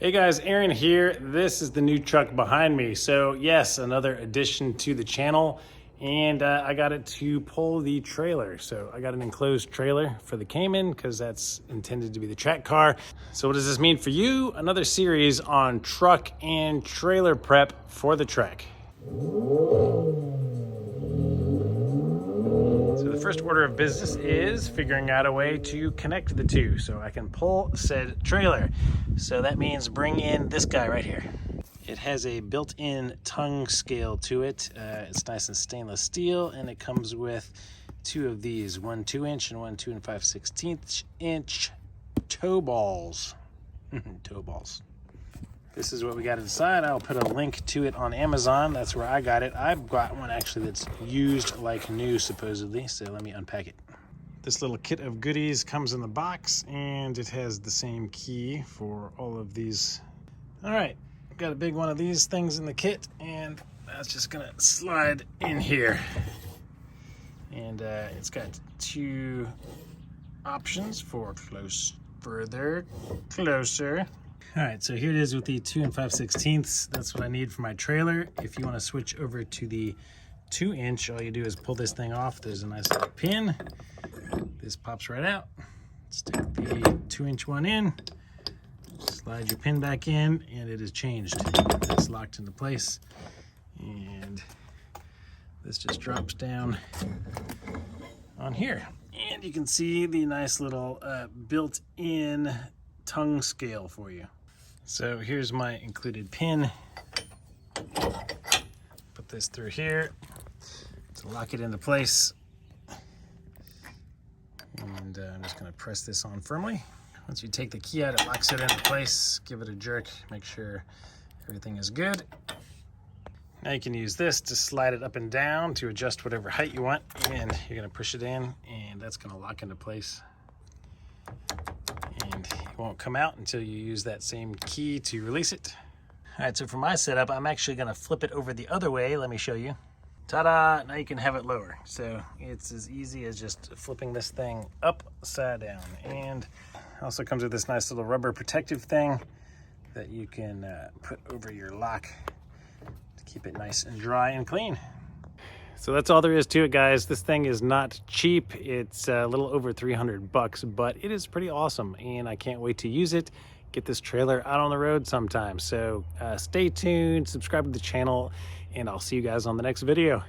Hey guys, Aaron here. This is the new truck behind me. So yes, another addition to the channel, and I got it to pull the trailer. So I got an enclosed trailer for the Cayman because that's intended to be the track car. So what does this mean for you? Another series on truck and trailer prep for the track. So the first order of business is figuring out a way to connect the two so I can pull said trailer. So that means bring in this guy right here. It has a built-in tongue scale to it. It's nice and stainless steel, and it comes with two of these, one 2-inch and one 2 5/16 inch toe balls. Toe balls. This is what we got inside. I'll put a link to it on Amazon. That's where I got it. I've got one actually that's used like new, supposedly. So let me unpack it. This little kit of goodies comes in the box, and it has the same key for all of these. All right, got a big one of these things in the kit, and that's just gonna slide in here. And it's got two options for further, closer. All right, so here it is with the 2 5/16. That's what I need for my trailer. If you want to switch over to the 2-inch, all you do is pull this thing off. There's a nice little pin. This pops right out. Stick the 2-inch one in, slide your pin back in, and it is changed. It's locked into place. And this just drops down on here. And you can see the nice little built-in tongue scale for you. So here's my included pin. Put this through here to lock it into place. And I'm just gonna press this on firmly. Once you take the key out, it locks it into place. Give it a jerk, make sure everything is good. Now you can use this to slide it up and down to adjust whatever height you want. And you're gonna push it in, and that's gonna lock into place. And it won't come out until you use that same key to release it. All right, so for my setup, I'm actually gonna flip it over the other way. Let me show you. Ta-da, now you can have it lower. So it's as easy as just flipping this thing upside down. And it also comes with this nice little rubber protective thing that you can put over your lock to keep it nice and dry and clean. So that's all there is to it, guys. This thing is not cheap. It's a little over 300 bucks, but it is pretty awesome, and I can't wait to use it, get this trailer out on the road sometime. So stay tuned, subscribe to the channel, and I'll see you guys on the next video.